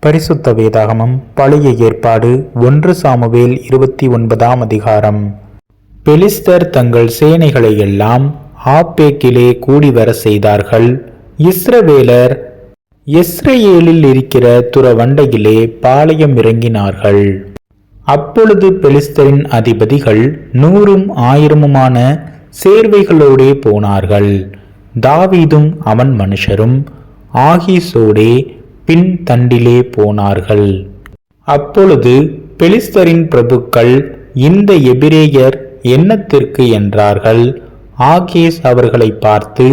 பரிசுத்த வேதாகமம் பழைய ஏற்பாடு 1 சாமுவேல் 29ஆம் அதிகாரம். பெலிஸ்தர் தங்கள் சேனைகளை எல்லாம் ஆப்பேக்கிலே கூடிவர செய்தார்கள். இஸ்ரவேலர் இஸ்ரேலில் இருக்கிற துறவண்டையிலே பாளையம் இறங்கினார்கள். அப்பொழுது பெலிஸ்தரின் அதிபதிகள் 100ம் 1000மான சேர்வைகளோடே போனார்கள். தாவீதும் அவன் மனுஷரும் ஆகீசோடே பின் தண்டிலே போனார்கள். அப்பொழுது பெலிஸ்தரின் பிரபுக்கள், இந்த எபிரேயர் என்னத்திற்கு என்றார்கள். ஆகீஸ் அவர்களை பார்த்து,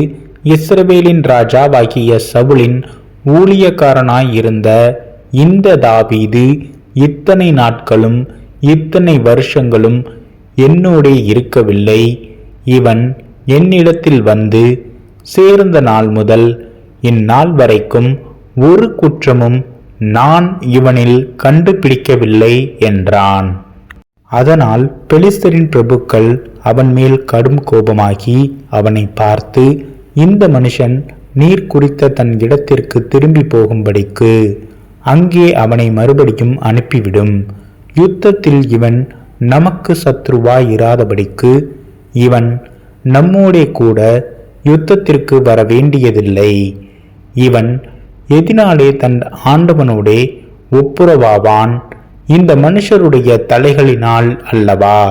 இஸ்ரவேலின் ராஜாவாகிய சவுலின் ஊழியக்காரனாயிருந்த இந்த தாவீது இத்தனை நாட்களும் இத்தனை வருஷங்களும் என்னோடே இருக்கவில்லை. இவன் என்னிடத்தில் வந்து சேர்ந்த நாள் முதல் இந்நாள் வரைக்கும் ஒரு குற்றமும் நான் இவனில் கண்டுபிடிக்கவில்லை என்றான். அதனால் பெலிஸ்தரின் பிரபுக்கள் அவன் மேல் கடும் கோபமாகி அவனை பார்த்து, இந்த மனுஷன் நீர் குறித்த தன் இடத்திற்கு திரும்பி போகும்படிக்கு அங்கே அவனை மறுபடியும் அனுப்பிவிடும். யுத்தத்தில் இவன் நமக்கு சத்ருவாய் இராதபடிக்கு இவன் நம்மோடே கூட யுத்தத்திற்கு வர வேண்டியதில்லை. இவன் எதினாலே தன் ஆண்டவனோடே ஒப்புரவாவான்? இந்த மனுஷருடைய தலைகளினால் அல்லவா?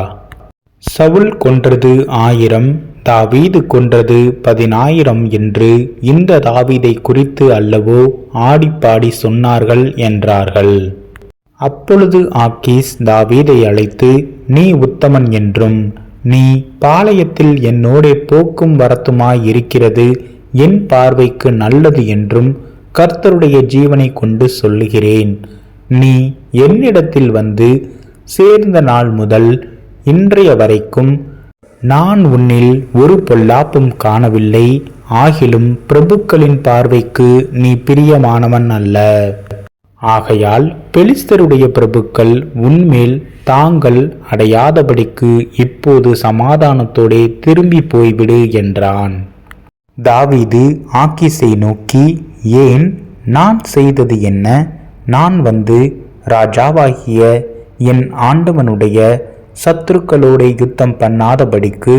சவுல் கொன்றது 1000, தாவீது கொன்றது 10000 என்று இந்த தாவீதை குறித்து அல்லவோ ஆடிப்பாடி சொன்னார்கள் என்றார்கள். அப்பொழுது ஆக்கீஸ் தாவீதை அழைத்து, நீ உத்தமன் என்றும் நீ பாளையத்தில் என்னோடே போக்கும் வரத்துமாய் இருக்கிறது என் பார்வைக்கு நல்லது என்றும் கர்த்தருடைய ஜீவனை கொண்டு சொல்லுகிறேன். நீ என்னிடத்தில் வந்து சேர்ந்த நாள் முதல் இன்றைய வரைக்கும் நான் உன்னில் ஒரு பொல்லாப்பும் காணவில்லை. ஆகிலும் பிரபுக்களின் பார்வைக்கு நீ பிரியமானவன் அல்ல. ஆகையால் பெலிஸ்தருடைய பிரபுக்கள் உன்மேல் தாங்கள் அடையாதபடிக்கு இப்போது சமாதானத்தோடே திரும்பி போய்விடு என்றான். தாவீது ஆக்கீஸை நோக்கி, ஏன்? நான் செய்தது என்ன? நான் வந்து ராஜாவாகிய என் ஆண்டவனுடைய சத்துருக்களோட யுத்தம் பண்ணாதபடிக்கு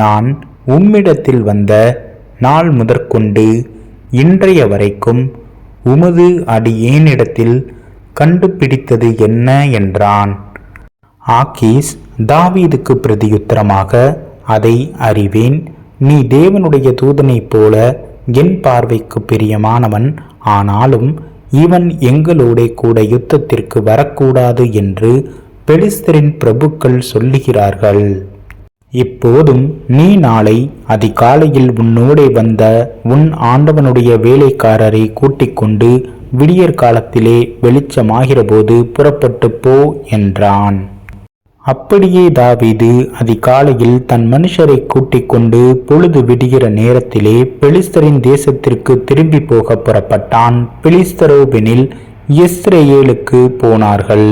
நான் உம்மிடத்தில் வந்த நாள் முதற்கொண்டு இன்றைய வரைக்கும் உமது அடியேனிடத்தில் கண்டுபிடித்தது என்ன என்றான். ஆக்கீஸ் தாவீதுக்கு பிரதியுத்தரமாக, அதை அறிவேன். நீ தேவனுடைய தூதனைப் போல என் பார்வைக்கு பிரியமானவன். ஆனாலும் இவன் எங்களோட கூட யுத்தத்திற்கு வரக்கூடாது என்று பெலிஸ்தரின் பிரபுக்கள் சொல்லுகிறார்கள். இப்போதும் நீ நாளை அதிகாலையில் உன்னோடே வந்த உன் ஆண்டவனுடைய வேலைக்காரரை கூட்டிக் கொண்டு விடியற் காலத்திலே வெளிச்சமாகிற போது புறப்பட்டு போ என்றான். அப்படியே தாவீது அதிகாலையில் தன் மனுஷரை கூட்டிக் கொண்டு பொழுது விடுகிற நேரத்திலே பெலிஸ்தரின் தேசத்திற்கு திரும்பி போக புறப்பட்டான். பெலிஸ்தரோவெனில் இஸ்ரேலுக்கு போனார்கள்.